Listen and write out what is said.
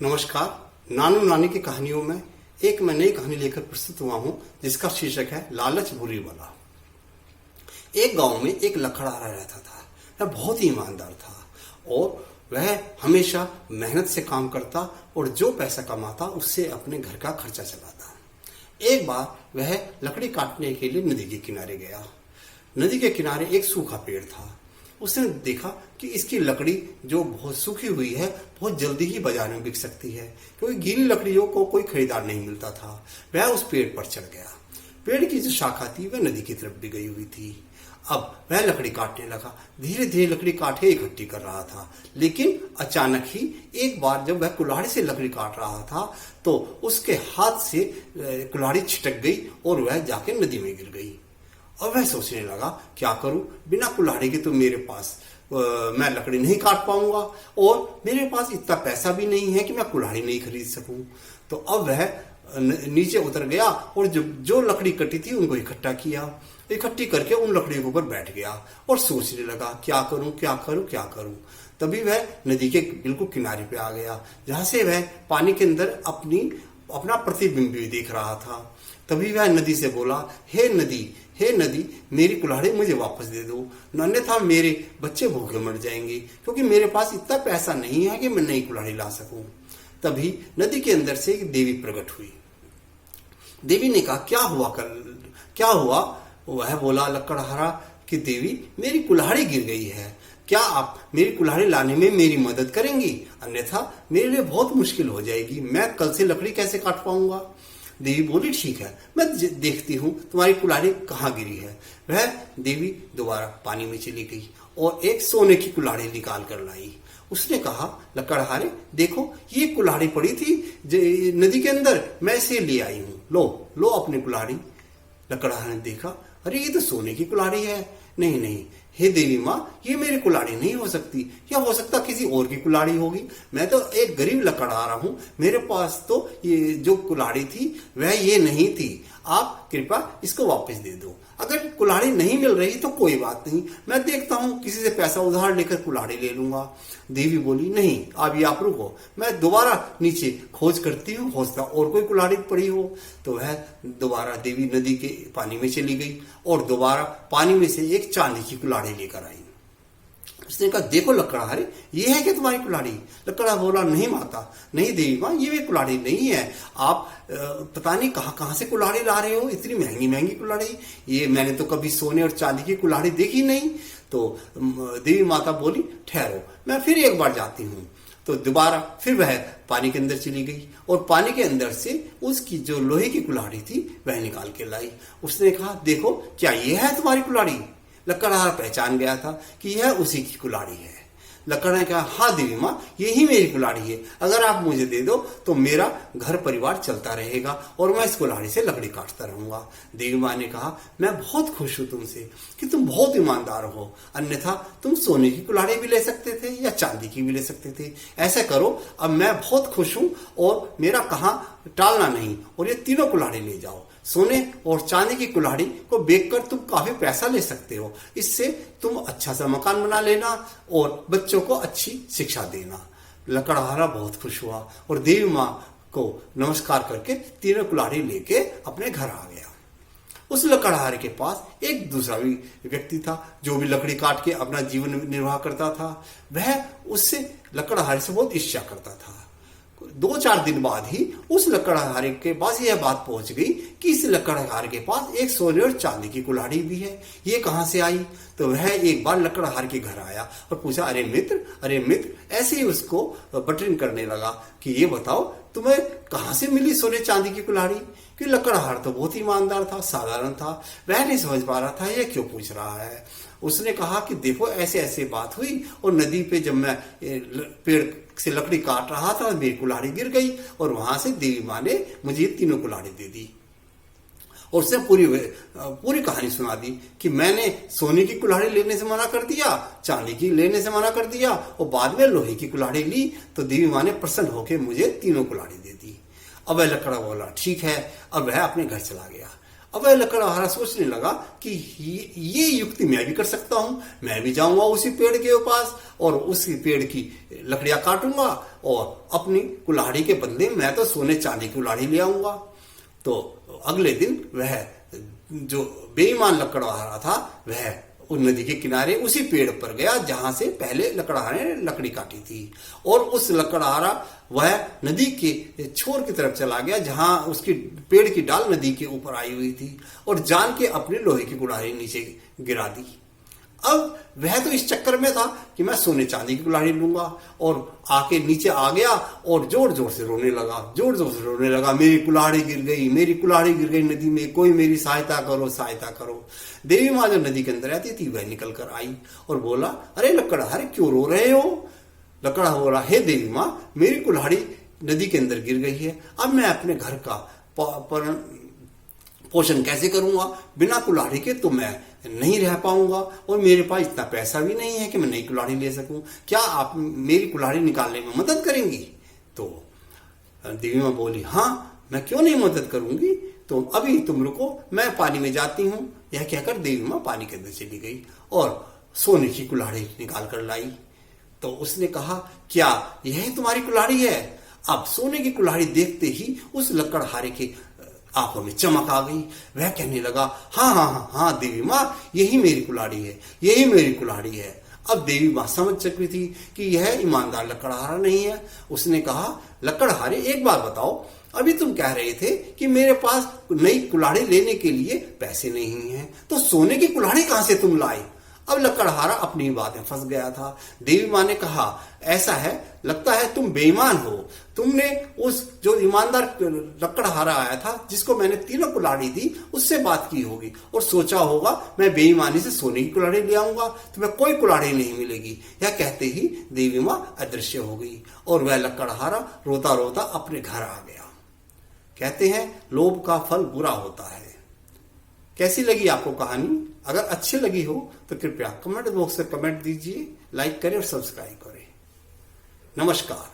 नमस्कार। नानू नानी की कहानियों में एक मैं नई कहानी लेकर प्रस्तुत हुआ हूं जिसका शीर्षक है लालच बुरी बला। एक गांव में एक लकड़हारा रहता था। वह बहुत ही ईमानदार था और वह हमेशा मेहनत से काम करता और जो पैसा कमाता उससे अपने घर का खर्चा चलाता। एक बार वह लकड़ी काटने के लिए नदी के किनारे गया। नदी के किनारे एक सूखा पेड़ था। उसने देखा कि इसकी लकड़ी जो बहुत सूखी हुई है बहुत जल्दी ही बाजार में बिक सकती है, क्योंकि गीली लकड़ियों को कोई खरीदार नहीं मिलता था। वह उस पेड़ पर चढ़ गया। पेड़ की जो शाखा थी वह नदी की तरफ भी गई हुई थी। अब वह लकड़ी काटने लगा। धीरे धीरे लकड़ी काट के इकट्ठी कर रहा था, लेकिन अचानक ही एक बार जब वह कुल्हाड़ी से लकड़ी काट रहा था तो उसके हाथ से कुल्हाड़ी छिटक गई और वह जाके नदी में गिर गई। और वह सोचने लगा, क्या करूं, बिना कुल्हाड़ी के तो मेरे पास मैं लकड़ी नहीं काट पाऊंगा और मेरे पास इतना पैसा भी नहीं है कि मैं कुल्हाड़ी नहीं खरीद सकूं। तो अब वह नीचे उतर गया और जो लकड़ी कटी थी उनको इकट्ठी करके उन लकड़ियों के ऊपर बैठ गया और सोचने लगा, क्या करूं क्या करूं क्या करूं। तभी वह नदी के बिल्कुल किनारे पे आ गया, जहां से वह पानी के अंदर अपना प्रतिबिंब भी देख रहा था। तभी वह नदी से बोला, हे नदी, मेरी कुल्हाड़ी मुझे वापस दे दो, अन्यथा मेरे बच्चे भूखे मर जाएंगे, क्योंकि मेरे पास इतना पैसा नहीं है कि मैं नई कुल्हाड़ी ला सकूं। तभी नदी के अंदर से एक देवी प्रकट हुई। देवी ने कहा, क्या हुआ? वह बोला, लकड़हारा कि देवी, मेरी कुल्हाड़ी गिर गई है, क्या आप मेरी कुल्हाड़ी लाने में मेरी मदद करेंगी? अन्यथा मेरे लिए बहुत मुश्किल हो जाएगी, मैं कल से लकड़ी कैसे काट पाऊंगा? देवी बोली, ठीक है, मैं देखती हूँ तुम्हारी कुल्हाड़ी कहाँ गिरी है। वह देवी दोबारा पानी में चली गई और एक सोने की कुल्हाड़ी निकाल कर लाई। उसने कहा, लकड़हारे देखो, ये कुल्हाड़ी पड़ी थी नदी के अंदर, मैं इसे ले आई हूँ, लो अपनी कुल्हाड़ी। लकड़हारे ने देखा, अरे ये तो सोने की कुल्हाड़ी है। नहीं, हे देवी माँ, ये मेरी कुल्हाड़ी नहीं हो सकती, या हो सकता किसी और की कुल्हाड़ी होगी। मैं तो एक गरीब लकड़हारा हूँ, मेरे पास तो ये जो कुल्हाड़ी थी वह ये नहीं थी। आप कृपया इसको वापस दे दो। अगर कुल्हाड़ी नहीं मिल रही तो कोई बात नहीं, मैं देखता हूँ किसी से पैसा उधार लेकर कुल्हाड़ी ले लूंगा। देवी बोली, नहीं, अभी आप रुको, मैं दोबारा नीचे खोज करती हूँ, हो सकता और कोई कुल्हाड़ी पड़ी हो। तो वह दोबारा देवी नदी के पानी में चली गई और दोबारा पानी में से एक चांदी की कुल्हाड़ी लेकर आई। उसने कहा, देखो लकड़हारे, ये है क्या तुम्हारी कुल्हाड़ी? लकड़ा बोला, नहीं माता, नहीं देवी माँ, ये भी कुल्हाड़ी नहीं है। आप पता नहीं कहाँ से कुल्हाड़ी ला रहे हो, इतनी महंगी कुल्हाड़ी, ये मैंने तो कभी सोने और चांदी की कुल्हाड़ी देखी नहीं। तो देवी माता बोली, ठहरो, मैं फिर एक बार जाती हूँ। तो दोबारा फिर वह पानी के अंदर चली गई और पानी के अंदर से उसकी जो लोहे की कुल्हाड़ी थी वह निकाल के लाई। उसने कहा, देखो, क्या ये है तुम्हारी कुल्हाड़ी? लकड़हारा पहचान गया था कि यह उसी की कुल्हाड़ी है। लकड़ ने कहा, हाँ देवी माँ, यही मेरी कुल्हाड़ी है, अगर आप मुझे दे दो तो मेरा घर परिवार चलता रहेगा और मैं इस कुल्हाड़ी से लकड़ी काटता रहूंगा। देवी माँ ने कहा, मैं बहुत खुश हूं तुमसे कि तुम बहुत ईमानदार हो, अन्यथा तुम सोने की कुल्हाड़ी भी ले सकते थे या चांदी की भी ले सकते थे। ऐसा करो, अब मैं बहुत खुश हूं और मेरा कहाँ टालना नहीं, और ये तीनों कुल्हाड़ी ले जाओ। सोने और चांदी की कुल्हाड़ी को बेचकर तुम काफी पैसा ले सकते हो, इससे तुम अच्छा सा मकान बना लेना और बच्चों को अच्छी शिक्षा देना। लकड़हारा बहुत खुश हुआ और देवी माँ को नमस्कार करके तीनों कुल्हाड़ी लेके अपने घर आ गया। उस लकड़हारे के पास एक दूसरा भी व्यक्ति था जो भी लकड़ी काट के अपना जीवन निर्वाह करता था। वह उससे लकड़हारे से बहुत ईर्ष्या करता था। 2-4 दिन बाद ही उस लकड़हारे के पास यह बात पहुंच गई कि इस लकड़हारे के पास एक सोने और चांदी की कुल्हाड़ी भी है, ये कहां से आई? तो वह एक बार लकड़हारे के घर आया और पूछा, अरे मित्र, ऐसे ही उसको बटरिंग करने लगा कि ये बताओ, तुम्हें कहां से मिली सोने चांदी की कुल्हाड़ी? कि लकड़हार तो बहुत ईमानदार था, साधारण था, वह नहीं समझ पा रहा था ये क्यों पूछ रहा है। उसने कहा कि देखो, ऐसे बात हुई और नदी पे जब मैं पेड़ से लकड़ी काट रहा था मेरी कुल्हाड़ी गिर गई और वहां से देवी माँ ने मुझे तीनों कुल्हाड़ी दे दी। और उसने पूरी कहानी सुना दी कि मैंने सोने की कुल्हाड़ी लेने से मना कर दिया, चांदी की लेने से मना कर दिया और बाद में लोहे की कुल्हाड़ी ली तो देवी माँ ने प्रसन्न होकर मुझे तीनों कुल्हाड़ी दे दी। अब वह लकड़ा बोला, ठीक है। अब वह अपने घर चला गया। अब वह लकड़हारा सोचने लगा कि ये युक्ति मैं भी कर सकता हूं, मैं भी जाऊंगा उसी पेड़ के पास और उसी पेड़ की लकड़ियां काटूंगा और अपनी कुल्हाड़ी के बदले मैं तो सोने चांदी की कुल्हाड़ी ले आऊंगा। तो अगले दिन वह जो बेईमान लकड़हारा था वह उस नदी के किनारे उसी पेड़ पर गया जहां से पहले लकड़हारे ने लकड़ी काटी थी, और उस लकड़हारा वह नदी के छोर की तरफ चला गया जहां उसकी पेड़ की डाल नदी के ऊपर आई हुई थी, और जान के अपनी लोहे की कुल्हाड़ी नीचे गिरा दी। अब वह तो इस चक्कर में था कि मैं सोने चांदी की कुल्हाड़ी लूंगा, और आके नीचे आ गया और जोर जोर से रोने लगा, मेरी कुल्हाड़ी गिर गई, मेरी कुल्हाड़ी गिर गई नदी में, कोई मेरी सहायता करो, सहायता करो। देवी माँ जो नदी के अंदर आती थी वह निकल कर आई और बोला, अरे लकड़हारे क्यों रो रहे हो? लकड़ा बोला, हे देवी माँ, मेरी कुल्हाड़ी नदी के अंदर गिर गई है, अब मैं अपने घर का पोषण कैसे करूंगा? बिना कुल्हाड़ी के तो मैं नहीं रह पाऊंगा, और मेरे पास इतना पैसा भी नहीं है कि मैं नई कुल्हाड़ी ले सकूं। क्या आप मेरी कुल्हाड़ी निकालने में मदद करेंगी? तो देवी माँ बोली, हाँ मैं क्यों नहीं मदद करूंगी, तो अभी तुम रुको, मैं पानी में जाती हूं। यह कहकर देवी माँ पानी के अंदर चली गई और सोने की कुल्हाड़ी निकाल कर लाई। तो उसने कहा, क्या यही तुम्हारी कुल्हाड़ी है? अब सोने की कुल्हाड़ी देखते ही उस लकड़हारे के आंखों में चमक आ गई। वह कहने लगा, हाँ हाँ हाँ हाँ देवी माँ, यही मेरी कुल्हाड़ी है, यही मेरी कुल्हाड़ी है। अब देवी माँ समझ चुकी थी कि यह ईमानदार लकड़हारा नहीं है। उसने कहा, लकड़हारे एक बात बताओ, अभी तुम कह रहे थे कि मेरे पास नई कुल्हाड़ी लेने के लिए पैसे नहीं हैं, तो सोने की कुल्हाड़ी कहां से तुम लाए? अब लकड़हारा अपनी बात में फंस गया था। देवी माँ ने कहा, ऐसा है, लगता है तुम बेईमान हो, तुमने उस जो ईमानदार लकड़हारा आया था जिसको मैंने तीनों कुल्हाड़ी दी उससे बात की होगी और सोचा होगा मैं बेईमानी से सोने की कुल्हाड़ी ले आऊंगा, तुम्हें कोई कुल्हाड़ी नहीं मिलेगी। यह कहते ही देवी माँ अदृश्य हो गई और वह लकड़हारा रोता रोता अपने घर आ गया। कहते हैं लोभ का फल बुरा होता है। कैसी लगी आपको कहानी? अगर अच्छी लगी हो तो कृपया कमेंट बॉक्स में कमेंट दीजिए, लाइक करें और सब्सक्राइब करें। नमस्कार।